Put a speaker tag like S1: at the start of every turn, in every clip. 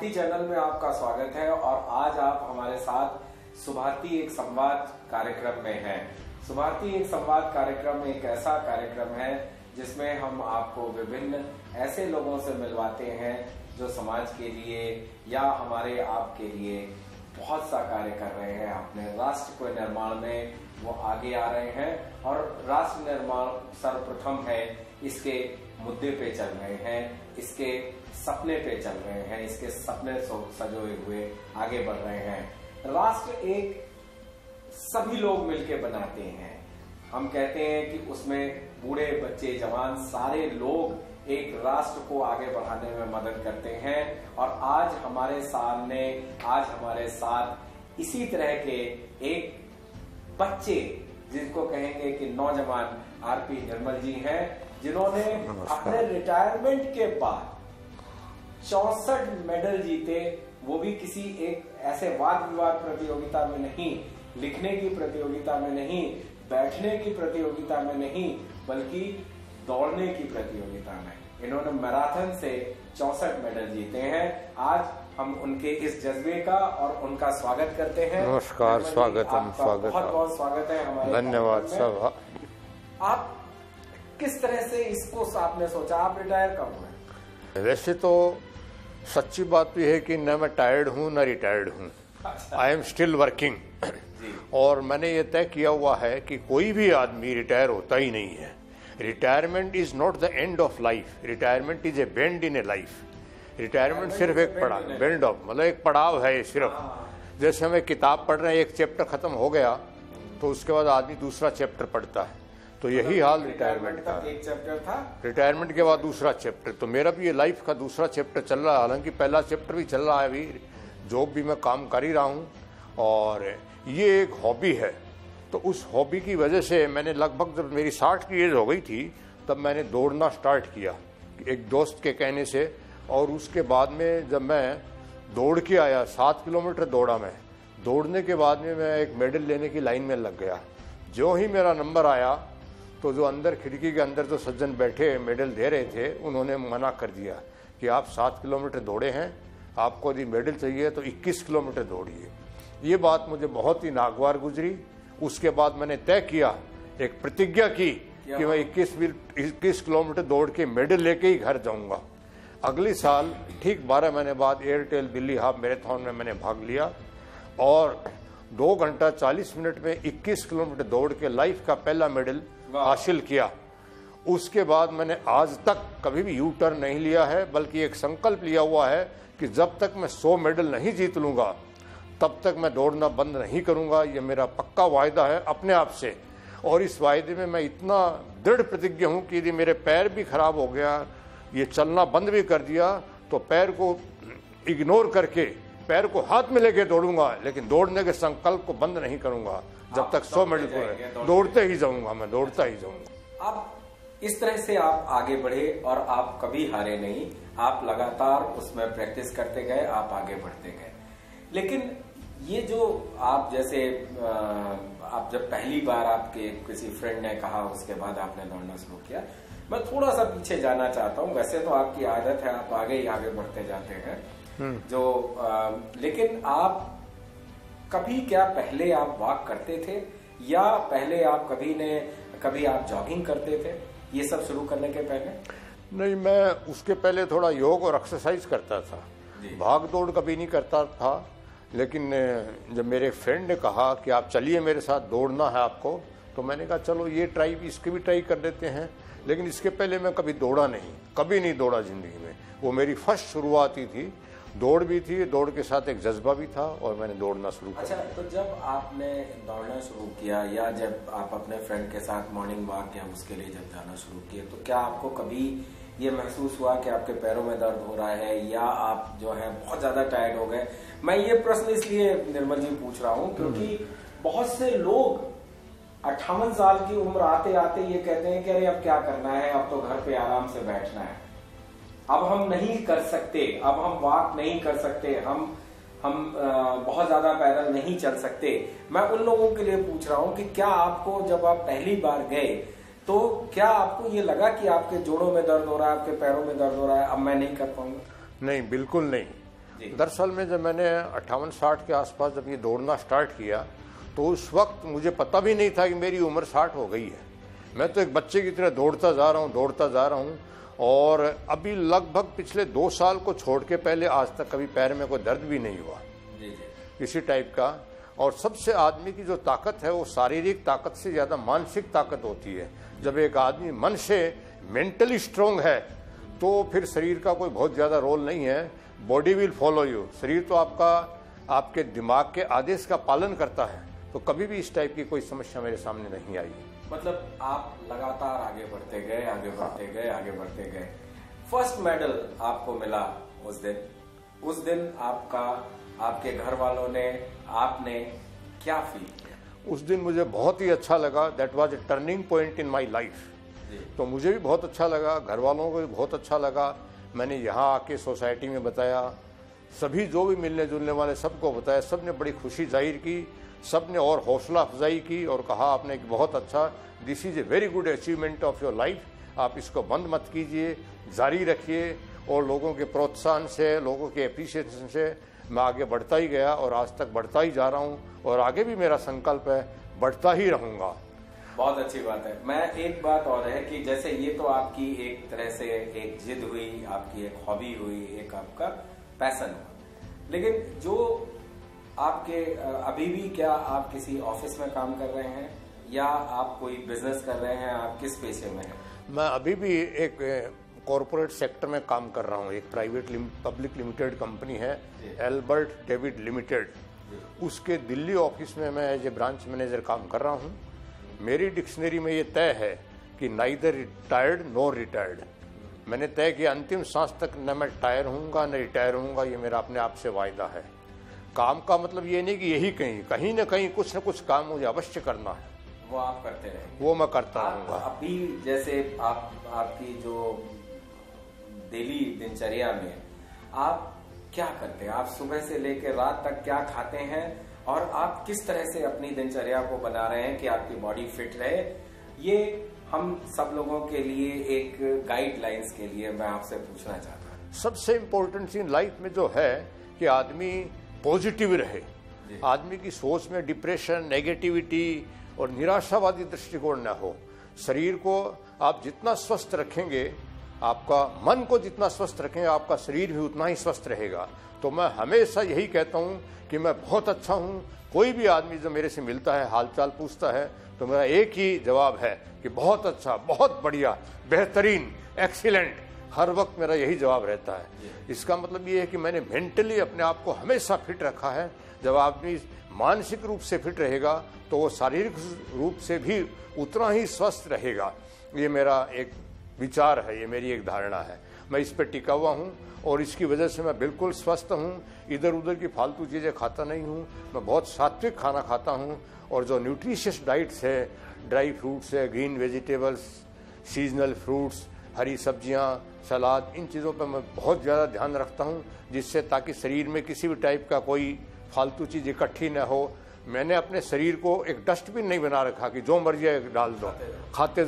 S1: Subharti channel में आपका स्वागत है और आज आप हमारे साथ सुभारती एक संवाद कार्यक्रम में हैं। सुभारती एक संवाद कार्यक्रम एक ऐसा कार्यक्रम है जिसमें हम आपको विभिन्न ऐसे लोगों से मिलवाते हैं जो समाज के लिए या हमारे आपके लिए बहुत सा कार्य कर रहे हैं। अपने राष्ट्र के निर्माण में वो आगे आ रहे हैं और राष्ट्र निर्माण सर्वप्रथम है, इसके मुद्दे पे चल रहे हैं, इसके सपने पे चल रहे हैं, इसके सपने सजोए हुए आगे बढ़ रहे हैं। राष्ट्र एक सभी लोग मिलके बनाते हैं। हम कहते हैं कि उसमें बूढ़े बच्चे जवान सारे लोग एक राष्ट्र को आगे बढ़ाने में मदद करते हैं। और आज हमारे साथ इसी तरह के एक बच्चे जिनको कहेंगे कि नौजवान आरपी निर्मल जी हैं, जिन्होंने अपने रिटायरमेंट के बाद 64 मेडल जीते, वो भी किसी एक ऐसे वाद विवाद प्रतियोगिता में नहीं, लिखने की प्रतियोगिता में नहीं, बैठने की प्रतियोगिता में नहीं, बल्कि दौड़ने की प्रतियोगिता में इन्होंने मैराथन से 64 मेडल जीते हैं। आज हम उनके इस जज्बे का और उनका स्वागत करते हैं।
S2: नमस्कार, स्वागत है।
S1: बहुत बहुत स्वागत है हमारे।
S2: धन्यवाद सब।
S1: आप किस तरह से इसको आपने सोचा? आप रिटायर कब हुए?
S2: वैसे तो सच्ची बात तो है कि न मैं टायर्ड हूँ न रिटायर्ड हूँ। I am still working. और मैंने ये तय किया हुआ है कि कोई भी आदमी रिटायर होता ही नहीं है। Retirement is not the end of life, retirement is a bend in A life. Retirement सिर्फ एक पड़ाव, बेंड ऑफ मतलब एक पड़ाव है सिर्फ। जैसे हमें किताब पढ़ रहे हैं, एक चैप्टर खत्म हो गया तो उसके बाद आदमी दूसरा चैप्टर पढ़ता है, तो यही हाल रिटायरमेंट का।
S1: एक चैप्टर था, रिटायरमेंट
S2: के बाद दूसरा चैप्टर। तो मेरा भी ये लाइफ का दूसरा चैप्टर चल रहा है। हालांकि पहला चैप्टर भी चल रहा है, अभी जॉब भी मैं काम कर ही रहा हूँ और ये एक हॉबी है। तो उस हॉबी की वजह से मैंने लगभग जब मेरी 60 की एज हो गई थी तब मैंने दौड़ना स्टार्ट किया एक दोस्त के कहने से। और उसके बाद में जब मैं दौड़ के आया, 7 किलोमीटर दौड़ा मैं। दौड़ने के बाद में मैं एक मेडल लेने की लाइन में लग गया। जो ही मेरा नंबर आया तो जो अंदर खिड़की के अंदर जो सज्जन बैठे मेडल दे रहे थे, उन्होंने मना कर दिया कि आप 7 किलोमीटर दौड़े हैं, आपको यदि मेडल चाहिए तो 21 किलोमीटर दौड़िए। ये बात मुझे बहुत ही नागवार गुजरी। उसके बाद मैंने तय किया, एक प्रतिज्ञा की कि मैं 21 किलोमीटर दौड़ के मेडल लेके ही घर जाऊंगा। अगले साल ठीक 12 महीने बाद एयरटेल दिल्ली हाफ मैराथन में मैंने भाग लिया और 2 घंटा 40 मिनट में 21 किलोमीटर दौड़ के लाइफ का पहला मेडल हासिल किया। उसके बाद मैंने आज तक कभी भी यू टर्न नहीं लिया है, बल्कि एक संकल्प लिया हुआ है कि जब तक मैं 100 मेडल नहीं जीत लूंगा तब तक मैं दौड़ना बंद नहीं करूंगा। ये मेरा पक्का वायदा है अपने आप से। और इस वायदे में मैं इतना दृढ़ प्रतिज्ञ हूं कि यदि मेरे पैर भी खराब हो गया, ये चलना बंद भी कर दिया, तो पैर को इग्नोर करके पैर को हाथ में लेके दौड़ूंगा, लेकिन दौड़ने के संकल्प को बंद नहीं करूंगा जब तक 100 मेडल पूरे। दौड़ते ही जाऊंगा, मैं दौड़ता ही जाऊंगा।
S1: अब इस तरह से आप आगे बढ़े और आप कभी हारे नहीं, आप लगातार उसमें प्रैक्टिस करते गए, आप आगे बढ़ते गए। लेकिन ये जो आप जैसे आप जब पहली बार आपके किसी फ्रेंड ने कहा, उसके बाद आपने दौड़ना शुरू किया, मैं थोड़ा सा पीछे जाना चाहता हूँ। वैसे तो आपकी आदत है, आप आगे ही आगे बढ़ते जाते हैं जो लेकिन आप कभी क्या पहले आप वॉक करते थे या पहले आप कभी आप जॉगिंग करते थे ये सब शुरू करने के पहले?
S2: नहीं, मैं उसके पहले थोड़ा योग और एक्सरसाइज करता था। भाग दौड़ कभी नहीं करता था। लेकिन जब मेरे फ्रेंड ने कहा कि आप चलिए मेरे साथ, दौड़ना है आपको, तो मैंने कहा चलो ये इसकी भी ट्राई कर देते हैं। लेकिन इसके पहले मैं कभी दौड़ा नहीं, कभी नहीं दौड़ा जिंदगी में। वो मेरी फर्स्ट शुरुआत ही थी। दौड़ भी थी, दौड़ के साथ एक जज्बा भी था और मैंने दौड़ना शुरू किया।
S1: अच्छा, तो जब आपने दौड़ना शुरू किया या जब आप अपने फ्रेंड के साथ मॉर्निंग वॉक या उसके लिए जब जाना शुरू किए, तो क्या आपको कभी ये महसूस हुआ कि आपके पैरों में दर्द हो रहा है या आप जो है बहुत ज्यादा टायर्ड हो गए? मैं ये प्रश्न इसलिए निर्मल जी पूछ रहा हूँ क्योंकि बहुत से लोग 58 साल की उम्र आते आते ये कहते हैं कि अरे अब क्या करना है, अब तो घर पे आराम से बैठना है, अब हम नहीं कर सकते, अब हम वॉक नहीं कर सकते, हम बहुत ज्यादा पैदल नहीं चल सकते। मैं उन लोगों के लिए पूछ रहा हूँ कि क्या आपको जब आप पहली बार गए तो क्या आपको ये लगा कि आपके जोड़ों में दर्द हो रहा है, आपके पैरों में दर्द हो रहा है, अब मैं नहीं कर पाऊंगा?
S2: नहीं, बिल्कुल नहीं। दरअसल में जब मैंने 58-60 के आसपास जब ये दौड़ना स्टार्ट किया तो उस वक्त मुझे पता भी नहीं था कि मेरी उम्र 60 हो गई है। मैं तो एक बच्चे की तरह दौड़ता जा रहा हूँ और अभी लगभग पिछले 2 साल को छोड़ के पहले आज तक कभी पैर में कोई दर्द भी नहीं हुआ किसी टाइप का। और सबसे आदमी की जो ताकत है वो शारीरिक ताकत से ज़्यादा मानसिक ताकत होती है। जब एक आदमी मन से मेंटली स्ट्रोंग है तो फिर शरीर का कोई बहुत ज़्यादा रोल नहीं है। Body will follow you. शरीर तो आपके दिमाग के आदेश का पालन करता है। तो कभी भी इस टाइप की कोई समस्या मेरे सामने नहीं आई।
S1: मतलब आप लगातार आगे बढ़ते गए। फर्स्ट मेडल आपको मिला उस दिन आपके घर वालों ने, आपने क्या फील?
S2: उस दिन मुझे बहुत ही अच्छा लगा। That was a turning point in my life. तो मुझे भी बहुत अच्छा लगा, घर वालों को भी बहुत अच्छा लगा। मैंने यहाँ आके सोसाइटी में बताया, सभी जो भी मिलने जुलने वाले सबको बताया। सब ने बड़ी खुशी जाहिर की, सब ने और हौसला अफजाई की और कहा आपने एक बहुत अच्छा, this is a very good achievement of your life. आप इसको बंद मत कीजिए, जारी रखिए। और लोगों के प्रोत्साहन से, लोगों के एप्रिसिएशन से मैं आगे बढ़ता ही गया और आज तक बढ़ता ही जा रहा हूँ और आगे भी मेरा संकल्प है बढ़ता ही रहूँगा।
S1: बहुत अच्छी बात है। मैं एक बात और है कि जैसे ये तो आपकी एक तरह से एक जिद हुई, आपकी एक हॉबी हुई, एक आपका पैशन हुआ, लेकिन जो आपके अभी भी क्या आप किसी ऑफिस में काम कर रहे हैं या आप कोई बिजनेस कर रहे हैं? आप किस पेशे में हैं?
S2: मैं अभी भी एक कॉरपोरेट सेक्टर में काम कर रहा हूँ। एक प्राइवेट पब्लिक लिमिटेड कंपनी है, एल्बर्ट डेविड लिमिटेड। उसके दिल्ली ऑफिस में मैं एज ए ब्रांच मैनेजर काम कर रहा हूँ। मेरी डिक्शनरी में ये तय है कि नाइदर रिटायर्ड नो रिटायर्ड। मैंने तय किया अंतिम सांस तक न मैं टायर हूँगा न रिटायर हूँगा। ये मेरा अपने आप से वायदा है। काम का मतलब ये नहीं कि यही कहीं न कहीं कुछ न कुछ काम मुझे अवश्य करना है।
S1: वो आप करते रहेंगे?
S2: वो मैं करता रहूँगा।
S1: अभी जैसे आपकी जो डेली दिनचर्या में आप क्या करते हैं? आप सुबह से लेकर रात तक क्या खाते हैं और आप किस तरह से अपनी दिनचर्या को बना रहे हैं कि आपकी बॉडी फिट रहे? ये हम सब लोगों के लिए एक गाइडलाइंस के लिए मैं आपसे पूछना चाहता हूँ।
S2: सबसे इम्पोर्टेंट चीज लाइफ में जो है कि आदमी पॉजिटिव रहे। आदमी की सोच में डिप्रेशन, नेगेटिविटी और निराशावादी दृष्टिकोण न हो। शरीर को आप जितना स्वस्थ रखेंगे, आपका मन को जितना स्वस्थ रखेंगे, आपका शरीर भी उतना ही स्वस्थ रहेगा। तो मैं हमेशा यही कहता हूँ कि मैं बहुत अच्छा हूँ। कोई भी आदमी जो मेरे से मिलता है, हालचाल पूछता है, तो मेरा एक ही जवाब है कि बहुत अच्छा, बहुत बढ़िया, बेहतरीन, एक्सीलेंट। हर वक्त मेरा यही जवाब रहता है। इसका मतलब ये है कि मैंने मेंटली अपने आप को हमेशा फिट रखा है। जब आदमी मानसिक रूप से फिट रहेगा तो वो शारीरिक रूप से भी उतना ही स्वस्थ रहेगा। ये मेरा एक विचार है, ये मेरी एक धारणा है। मैं इस पर टिका हुआ हूँ और इसकी वजह से मैं बिल्कुल स्वस्थ हूँ। इधर उधर की फालतू चीज़ें खाता नहीं हूँ। मैं बहुत सात्विक खाना खाता हूँ और जो न्यूट्रिशियस डाइट्स है, ड्राई फ्रूट्स है, ग्रीन वेजिटेबल्स, सीजनल फ्रूट्स, हरी सब्जियाँ, सलाद, इन चीज़ों पर मैं बहुत ज़्यादा ध्यान रखता हूँ, जिससे ताकि शरीर में किसी भी टाइप का कोई फालतू चीज़ इकट्ठी न हो। मैंने अपने शरीर को एक डस्टबिन नहीं बना रखा कि जो मर्जी डाल दो, खाते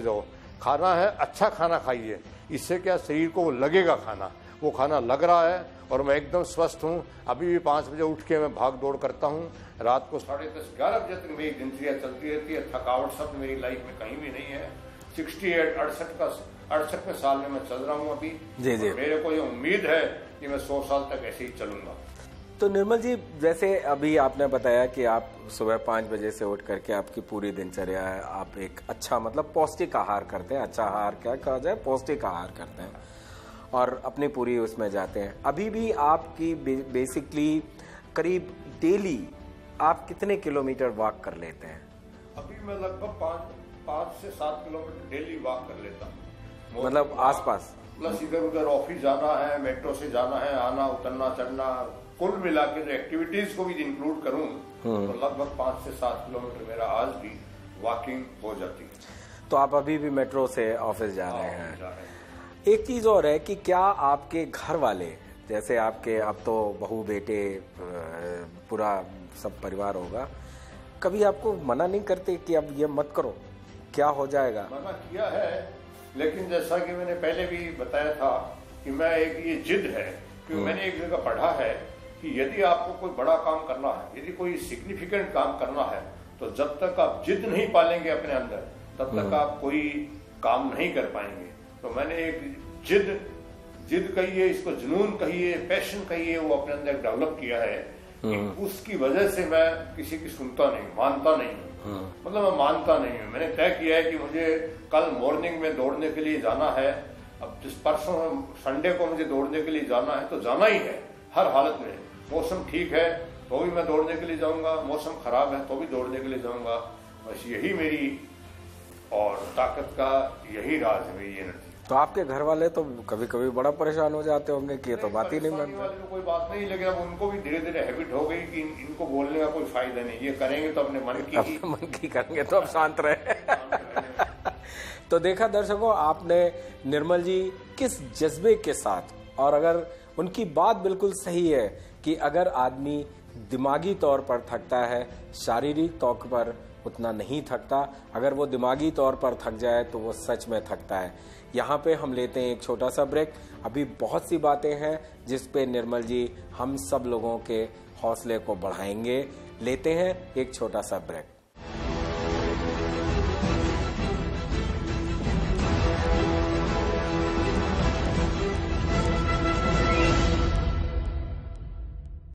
S2: जाओ। खाना है, अच्छा खाना खाइए। इससे क्या शरीर को वो लगेगा खाना, वो खाना लग रहा है और मैं एकदम स्वस्थ हूँ। अभी भी 5 बजे उठ के मैं भाग दौड़ करता हूँ। रात को 10:30-11 बजे तक मेरी दिनचर्या चलती रहती है। थकावट सब मेरी लाइफ में कहीं भी नहीं है। 68 साल में मैं चल रहा हूँ अभी।
S1: जी।
S2: मेरे को ये उम्मीद है कि मैं 100 साल तक ऐसे ही चलूंगा।
S1: तो निर्मल जी, जैसे अभी आपने बताया कि आप सुबह 5 बजे से उठ करके आपकी पूरी दिनचर्या है, आप एक अच्छा मतलब पौष्टिक आहार करते हैं। अच्छा आहार क्या कहा जाए, पौष्टिक आहार करते हैं और अपनी पूरी उसमें जाते हैं। अभी भी आपकी बेसिकली करीब डेली आप कितने किलोमीटर वॉक कर लेते हैं?
S2: अभी मैं लगभग 5 से 7 किलोमीटर डेली वॉक कर लेता हूँ।
S1: मतलब आसपास,
S2: प्लस इधर उधर ऑफिस जाना है, मेट्रो से जाना है, आना उतरना चढ़ना, कुल मिला के एक्टिविटीज को भी इंक्लूड करूं तो लगभग 5 से 7 किलोमीटर मेरा आज भी वॉकिंग हो जाती है।
S1: तो आप अभी भी मेट्रो से ऑफिस जा रहे हैं। एक चीज और है कि क्या आपके घर वाले, जैसे आपके अब तो बहू बेटे पूरा सब परिवार होगा, कभी आपको मना नहीं करते कि अब ये मत करो, क्या हो जाएगा?
S2: मना किया है, लेकिन जैसा कि मैंने पहले भी बताया था कि मैं एक ये जिद है क्योंकि मैंने एक जगह पढ़ा है कि यदि आपको कोई बड़ा काम करना है, यदि कोई सिग्निफिकेंट काम करना है, तो जब तक आप जिद नहीं पालेंगे अपने अंदर, तब तक आप कोई काम नहीं कर पाएंगे। तो मैंने एक जिद कहिए, इसको जुनून कहिए, पैशन कहिए, वो अपने अंदर डेवलप किया है। उसकी वजह से मैं किसी की सुनता नहीं, मानता नहीं हूँ। मतलब मैं मानता नहीं हूँ। मैंने तय किया है कि मुझे कल मॉर्निंग में दौड़ने के लिए जाना है। अब जिस परसों संडे को मुझे दौड़ने के लिए जाना है तो जाना ही है, हर हालत में। मौसम ठीक है तो भी मैं दौड़ने के लिए जाऊंगा, मौसम खराब है तो भी दौड़ने के लिए जाऊंगा। बस यही मेरी और ताकत का यही राज है, मेरी एनर्जी।
S1: तो आपके घर वाले तो कभी कभी बड़ा परेशान हो जाते होंगे कि ये तो बात ही नहीं मानते।
S2: वाले कोई बात नहीं, लेकिन अब उनको भी धीरे धीरे हैबिट हो गई कि इनको बोलने का कोई फायदा नहीं, ये करेंगे तो अपने मन की
S1: करेंगे तो अब शांत रहे। तो देखा दर्शकों, आपने निर्मल जी किस जज्बे के साथ, और अगर उनकी बात बिल्कुल सही है कि अगर आदमी दिमागी तौर पर थकता है, शारीरिक तौर पर उतना नहीं थकता। अगर वो दिमागी तौर पर थक जाए तो वो सच में थकता है। यहाँ पे हम लेते हैं एक छोटा सा ब्रेक। अभी बहुत सी बातें हैं जिस पे निर्मल जी हम सब लोगों के हौसले को बढ़ाएंगे। लेते हैं एक छोटा सा ब्रेक।